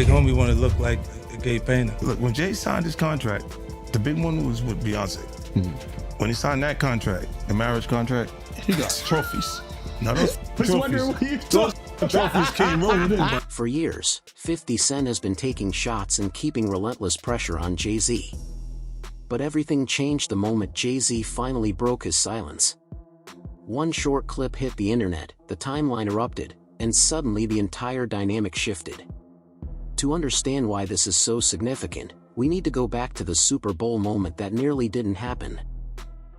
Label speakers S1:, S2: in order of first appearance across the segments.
S1: big homie wanted to look like a gay painter.
S2: Look, when Jay signed his contract, the big one was with Beyonce. When he signed that contract, the marriage contract, he got trophies. Now those trophies came rolling in.
S3: For years, 50 Cent has been taking shots and keeping relentless pressure on Jay-Z. But everything changed the moment Jay-Z finally broke his silence. One short clip hit the internet, the timeline erupted, and suddenly the entire dynamic shifted. To understand why this is so significant, we need to go back to the Super Bowl moment that nearly didn't happen.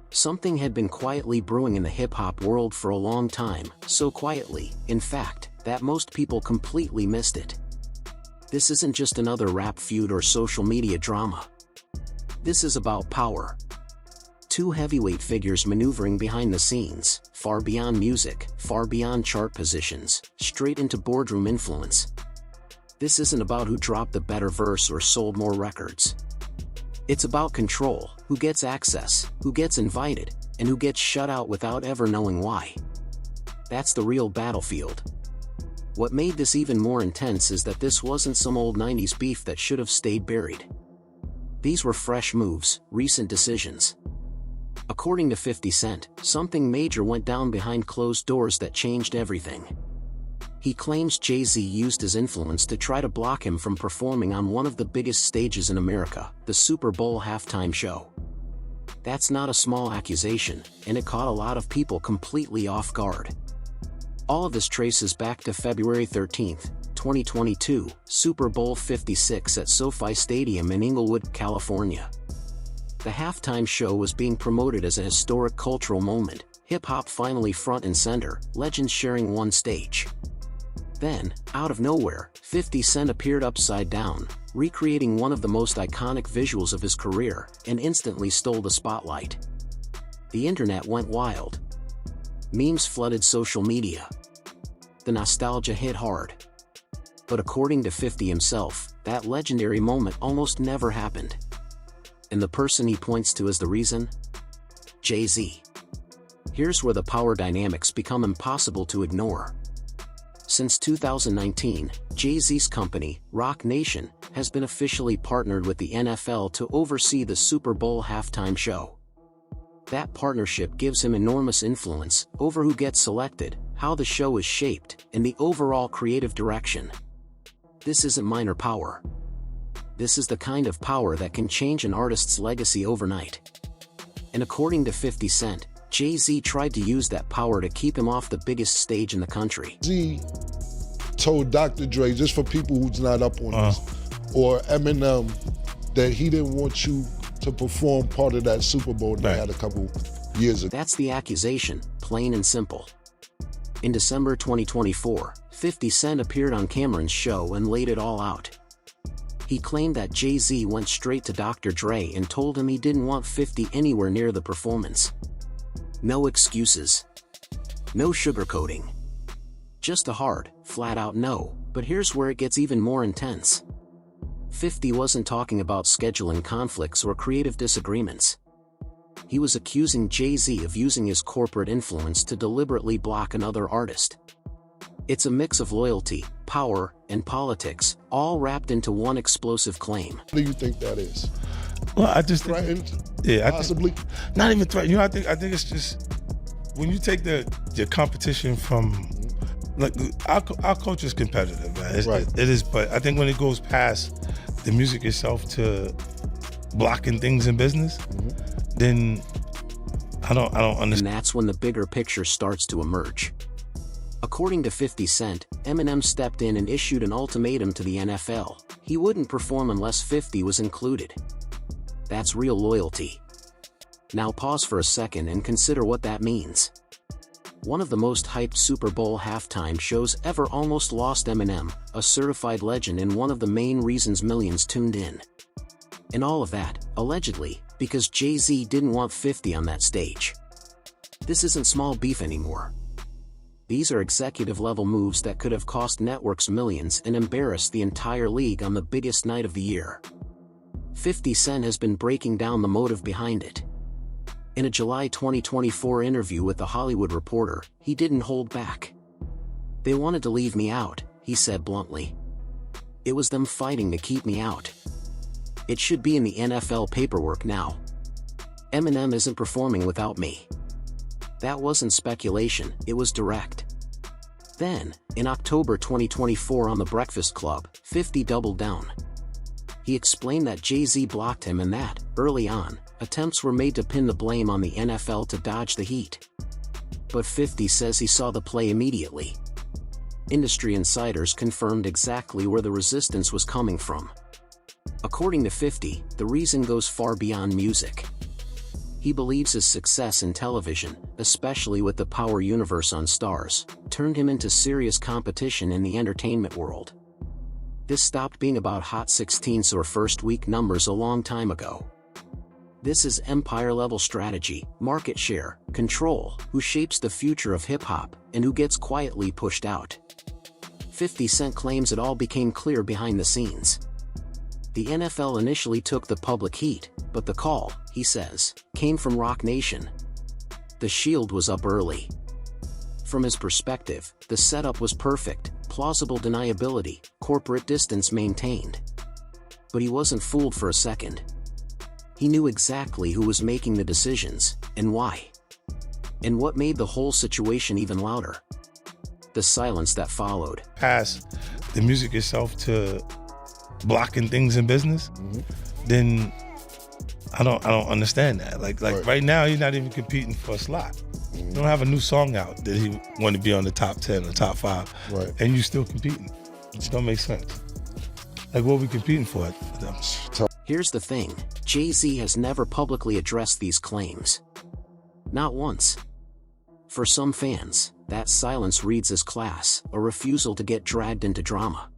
S3: Something had been quietly brewing in the hip-hop world for a long time, so quietly, in fact, that most people completely missed it. This isn't just another rap feud or social media drama. This is about power. Two heavyweight figures maneuvering behind the scenes, far beyond music, far beyond chart positions, straight into boardroom influence. This isn't about who dropped the better verse or sold more records. It's about control, who gets access, who gets invited, and who gets shut out without ever knowing why. That's the real battlefield. What made this even more intense is that this wasn't some old 90s beef that should have stayed buried. These were fresh moves, recent decisions. According to 50 Cent, something major went down behind closed doors that changed everything. He claims Jay-Z used his influence to try to block him from performing on one of the biggest stages in America, the Super Bowl halftime show. That's not a small accusation, and it caught a lot of people completely off guard. All of this traces back to February 13, 2022, Super Bowl 56 at SoFi Stadium in Inglewood, California. The halftime show was being promoted as a historic cultural moment, hip-hop finally front and center, legends sharing one stage. Then, out of nowhere, 50 Cent appeared upside down, recreating one of the most iconic visuals of his career, and instantly stole the spotlight. The internet went wild. Memes flooded social media. The nostalgia hit hard. But according to 50 himself, that legendary moment almost never happened. And the person he points to as the reason? Jay-Z. Here's where the power dynamics become impossible to ignore. Since 2019, Jay-Z's company, Roc Nation, has been officially partnered with the NFL to oversee the Super Bowl halftime show. That partnership gives him enormous influence over who gets selected, how the show is shaped, and the overall creative direction. This isn't minor power. This is the kind of power that can change an artist's legacy overnight. And according to 50 Cent, Jay-Z tried to use that power to keep him off the biggest stage in the country.
S4: Jay-Z told Dr. Dre, just for people who's not up on this, or Eminem, that he didn't want you to perform part of that Super Bowl they had a couple years ago.
S3: That's the accusation, plain and simple. In December 2024, 50 Cent appeared on Cameron's show and laid it all out. He claimed that Jay-Z went straight to Dr. Dre and told him he didn't want 50 anywhere near the performance. No excuses. No sugarcoating. Just a hard, flat-out no, but here's where it gets even more intense. 50 wasn't talking about scheduling conflicts or creative disagreements. He was accusing Jay-Z of using his corporate influence to deliberately block another artist. It's a mix of loyalty, power, and politics, all wrapped into one explosive claim.
S4: What do you think that is?
S1: Well, I just
S4: threatened,
S1: possibly. Not even threatened. You know, I think it's just when you take the competition from, like, our culture is competitive, man. It is, but I think when it goes past the music itself to blocking things in business, then I don't understand.
S3: And that's when the bigger picture starts to emerge. According to 50 Cent, Eminem stepped in and issued an ultimatum to the NFL. He wouldn't perform unless 50 was included. That's real loyalty. Now pause for a second and consider what that means. One of the most hyped Super Bowl halftime shows ever almost lost Eminem, a certified legend and one of the main reasons millions tuned in. And all of that, allegedly, because Jay-Z didn't want 50 on that stage. This isn't small beef anymore. These are executive-level moves that could have cost networks millions and embarrassed the entire league on the biggest night of the year. 50 Cent has been breaking down the motive behind it. In a July 2024 interview with The Hollywood Reporter, he didn't hold back. "They wanted to leave me out," he said bluntly. It was them fighting to keep me out. It should be in the NFL paperwork now. Eminem isn't performing without me. That wasn't speculation, it was direct. Then, in October 2024 on The Breakfast Club, 50 doubled down. He explained that Jay-Z blocked him and that, early on, attempts were made to pin the blame on the NFL to dodge the heat. But 50 says he saw the play immediately. Industry insiders confirmed exactly where the resistance was coming from. According to 50, the reason goes far beyond music. He believes his success in television, especially with the Power universe on Stars, turned him into serious competition in the entertainment world. This stopped being about hot 16s or first-week numbers a long time ago. This is empire-level strategy, market share, control, who shapes the future of hip-hop, and who gets quietly pushed out. 50 Cent claims it all became clear behind the scenes. The NFL initially took the public heat, but the call, he says, came from Roc Nation. The shield was up early. From his perspective, the setup was perfect, plausible deniability, corporate distance maintained. But he wasn't fooled for a second. He knew exactly who was making the decisions, and why. And what made the whole situation even louder? The silence that followed.
S1: Past the music itself to blocking things in business, then I don't understand that. Like right now, he's not even competing for a slot. You don't have a new song out that he want to be on the top 10 or top 5, and you still competing. It don't make sense. Like, what are we competing for?
S3: Here's the thing, Jay-Z has never publicly addressed these claims. Not once. For some fans, that silence reads as class, a refusal to get dragged into drama.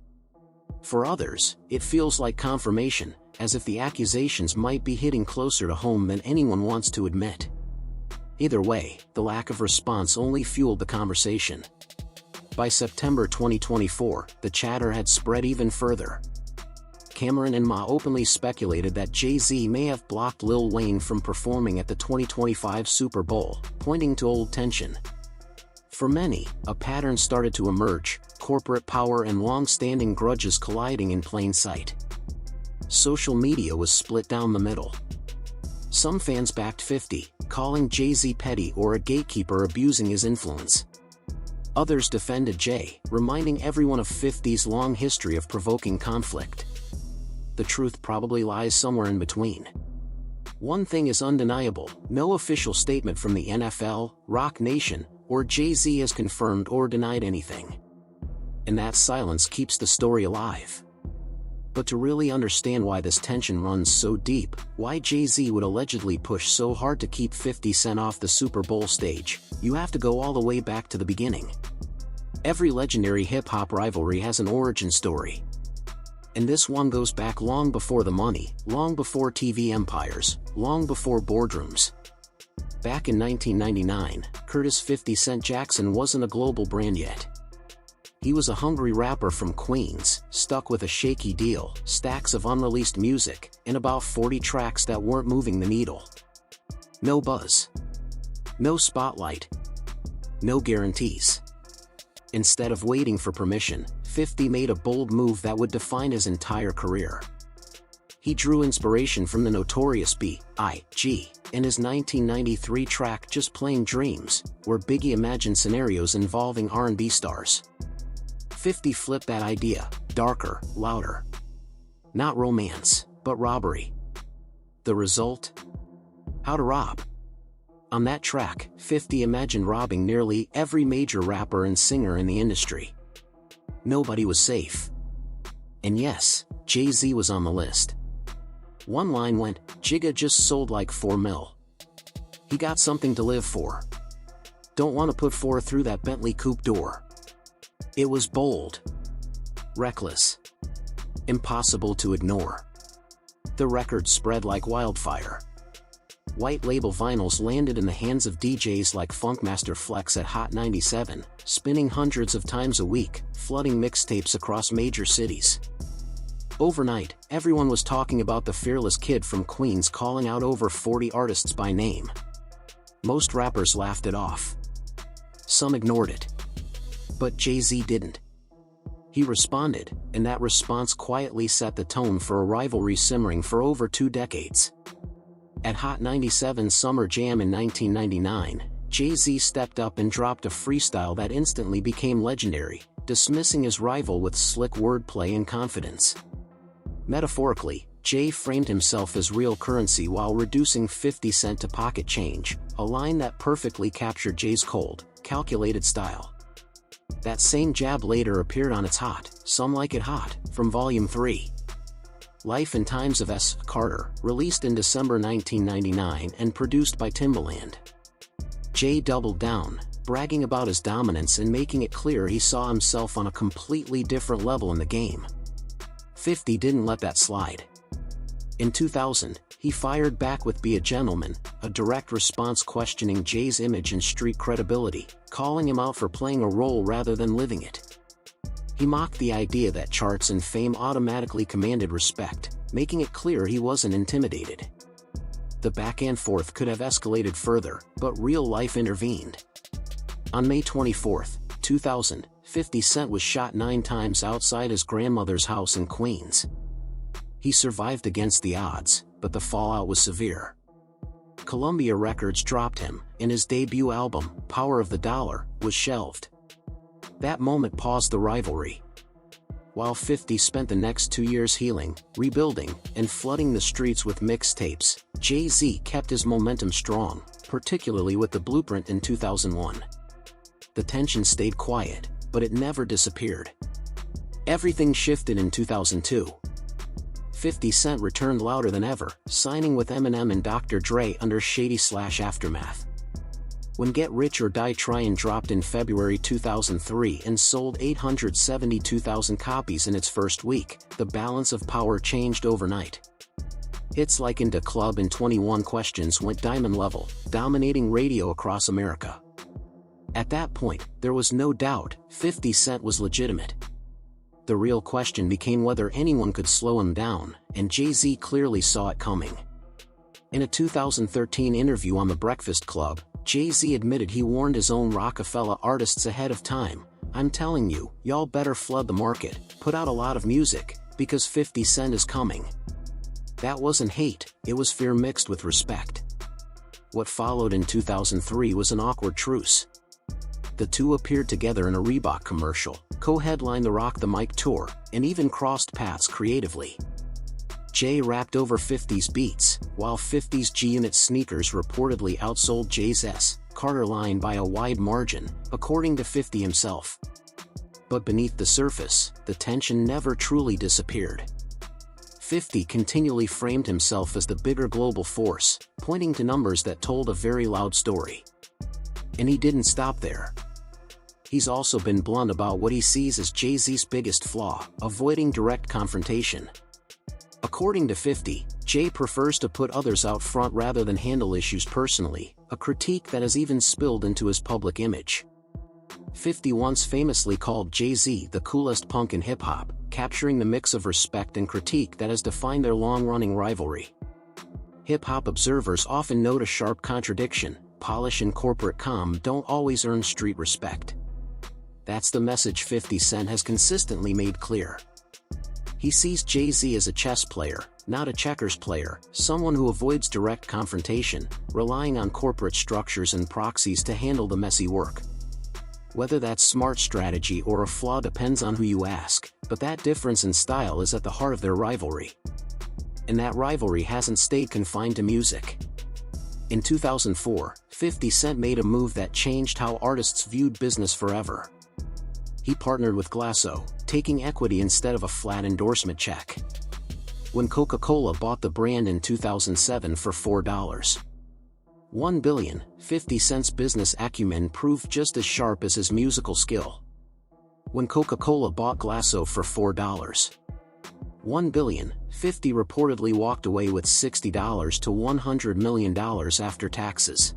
S3: For others, it feels like confirmation, as if the accusations might be hitting closer to home than anyone wants to admit. Either way, the lack of response only fueled the conversation. By September 2024, the chatter had spread even further. Cameron and Ma openly speculated that Jay-Z may have blocked Lil Wayne from performing at the 2025 Super Bowl, pointing to old tension. For many, a pattern started to emerge, corporate power and long-standing grudges colliding in plain sight. Social media was split down the middle. Some fans backed 50, calling Jay-Z petty or a gatekeeper abusing his influence. Others defended Jay, reminding everyone of 50's long history of provoking conflict. The truth probably lies somewhere in between. One thing is undeniable, no official statement from the NFL, Roc Nation, or Jay-Z has confirmed or denied anything. And that silence keeps the story alive. But to really understand why this tension runs so deep, why Jay-Z would allegedly push so hard to keep 50 Cent off the Super Bowl stage, you have to go all the way back to the beginning. Every legendary hip-hop rivalry has an origin story. And this one goes back long before the money, long before TV empires, long before boardrooms. Back in 1999, Curtis 50 Cent Jackson wasn't a global brand yet. He was a hungry rapper from Queens, stuck with a shaky deal, stacks of unreleased music, and about 40 tracks that weren't moving the needle. No buzz. No spotlight. No guarantees. Instead of waiting for permission, 50 made a bold move that would define his entire career. He drew inspiration from the notorious B.I.G. and his 1993 track Just Plain Dreams, where Biggie imagined scenarios involving R&B stars. 50 flipped that idea, darker, louder. Not romance, but robbery. The result? How to rob. On that track, 50 imagined robbing nearly every major rapper and singer in the industry. Nobody was safe. And yes, Jay-Z was on the list. One line went, "Jigga just sold like 4 mil. He got something to live for. Don't want to put 4 through that Bentley coupe door." It was bold. Reckless. Impossible to ignore. The record spread like wildfire. White label vinyls landed in the hands of DJs like Funkmaster Flex at Hot 97, spinning hundreds of times a week, flooding mixtapes across major cities. Overnight, everyone was talking about the fearless kid from Queens calling out over 40 artists by name. Most rappers laughed it off. Some ignored it. But Jay-Z didn't. He responded, and that response quietly set the tone for a rivalry simmering for over 2 decades. At Hot 97's Summer Jam in 1999, Jay-Z stepped up and dropped a freestyle that instantly became legendary, dismissing his rival with slick wordplay and confidence. Metaphorically, Jay framed himself as real currency while reducing 50 Cent to pocket change, a line that perfectly captured Jay's cold, calculated style. That same jab later appeared on It's Hot, Some Like It Hot, from Volume 3. Life and Times of S. Carter, released in December 1999 and produced by Timbaland. Jay doubled down, bragging about his dominance and making it clear he saw himself on a completely different level in the game. 50 didn't let that slide. In 2000, he fired back with Be a Gentleman, a direct response questioning Jay's image and street credibility, calling him out for playing a role rather than living it. He mocked the idea that charts and fame automatically commanded respect, making it clear he wasn't intimidated. The back and forth could have escalated further, but real life intervened. On May 24, 2000, 50 Cent was shot 9 times outside his grandmother's house in Queens. He survived against the odds, but the fallout was severe. Columbia Records dropped him, and his debut album, Power of the Dollar, was shelved. That moment paused the rivalry. While 50 spent the next 2 years healing, rebuilding, and flooding the streets with mixtapes, Jay-Z kept his momentum strong, particularly with The Blueprint in 2001. The tension stayed quiet, but it never disappeared. Everything shifted in 2002. 50 Cent returned louder than ever, signing with Eminem and Dr. Dre under Shady/Aftermath. When Get Rich or Die Tryin' dropped in February 2003 and sold 872,000 copies in its first week, the balance of power changed overnight. Hits like Into Club and 21 Questions went diamond level, dominating radio across America. At that point, there was no doubt 50 Cent was legitimate. The real question became whether anyone could slow him down, and Jay-Z clearly saw it coming. In a 2013 interview on The Breakfast Club, Jay-Z admitted he warned his own Rockefeller artists ahead of time, "I'm telling you, y'all better flood the market, put out a lot of music, because 50 Cent is coming." That wasn't hate, it was fear mixed with respect. What followed in 2003 was an awkward truce. The two appeared together in a Reebok commercial, co-headlined the Rock the Mic tour, and even crossed paths creatively. Jay rapped over 50's beats, while 50's G-Unit sneakers reportedly outsold Jay's S. Carter line by a wide margin, according to 50 himself. But beneath the surface, the tension never truly disappeared. 50 continually framed himself as the bigger global force, pointing to numbers that told a very loud story. And he didn't stop there. He's also been blunt about what he sees as Jay-Z's biggest flaw, avoiding direct confrontation. According to 50, Jay prefers to put others out front rather than handle issues personally, a critique that has even spilled into his public image. 50 once famously called Jay-Z the coolest punk in hip-hop, capturing the mix of respect and critique that has defined their long-running rivalry. Hip-hop observers often note a sharp contradiction: polish and corporate calm don't always earn street respect. That's the message 50 Cent has consistently made clear. He sees Jay-Z as a chess player, not a checkers player, someone who avoids direct confrontation, relying on corporate structures and proxies to handle the messy work. Whether that's smart strategy or a flaw depends on who you ask, but that difference in style is at the heart of their rivalry. And that rivalry hasn't stayed confined to music. In 2004, 50 Cent made a move that changed how artists viewed business forever. He partnered with Glasso, taking equity instead of a flat endorsement check. When Coca-Cola bought the brand in 2007 for $4.1 billion, 50 Cent's business acumen proved just as sharp as his musical skill. When Coca-Cola bought Glasso for $4.1 billion, 50 reportedly walked away with $60 to $100 million after taxes.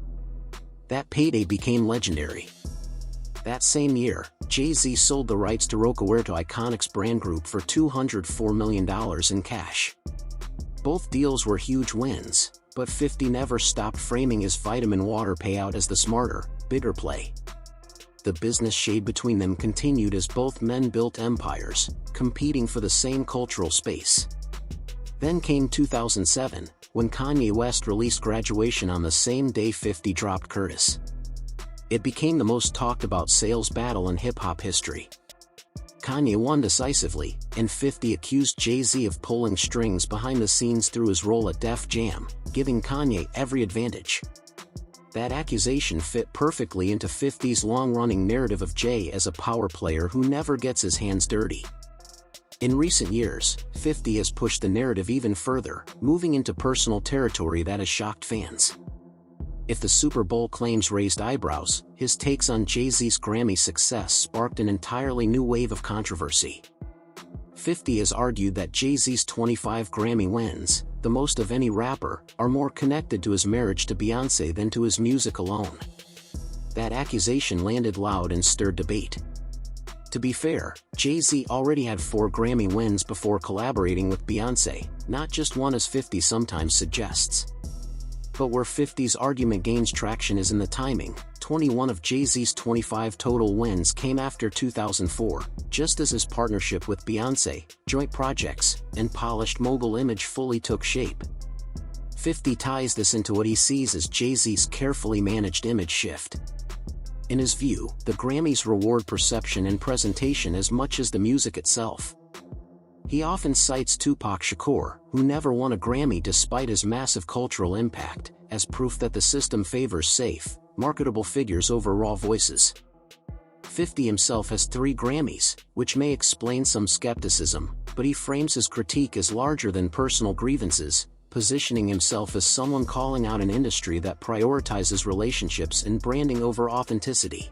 S3: That payday became legendary. That same year, Jay-Z sold the rights to Rocahuerto Iconics brand group for $204 million in cash. Both deals were huge wins, but 50 never stopped framing his vitamin water payout as the smarter, bigger play. the business shade between them continued as both men built empires, competing for the same cultural space. Then came 2007, when Kanye West released Graduation on the same day 50 dropped Curtis. It became the most talked about sales battle in hip-hop history. Kanye won decisively, and 50 accused Jay-Z of pulling strings behind the scenes through his role at Def Jam, giving Kanye every advantage. That accusation fit perfectly into 50's long-running narrative of Jay as a power player who never gets his hands dirty. In recent years, 50 has pushed the narrative even further, moving into personal territory that has shocked fans. If the Super Bowl claims raised eyebrows, his takes on Jay-Z's Grammy success sparked an entirely new wave of controversy. 50 has argued that Jay-Z's 25 Grammy wins, the most of any rapper, are more connected to his marriage to Beyoncé than to his music alone. That accusation landed loud and stirred debate. To be fair, Jay-Z already had 4 Grammy wins before collaborating with Beyoncé, not just one as 50 sometimes suggests. But where 50's argument gains traction is in the timing. 21 of Jay-Z's 25 total wins came after 2004, just as his partnership with Beyoncé, joint projects, and polished mogul image fully took shape. 50 ties this into what he sees as Jay-Z's carefully managed image shift. In his view, the Grammys reward perception and presentation as much as the music itself. He often cites Tupac Shakur, who never won a Grammy despite his massive cultural impact, as proof that the system favors safe, marketable figures over raw voices. 50 himself has 3 Grammys, which may explain some skepticism, but he frames his critique as larger than personal grievances, positioning himself as someone calling out an industry that prioritizes relationships and branding over authenticity.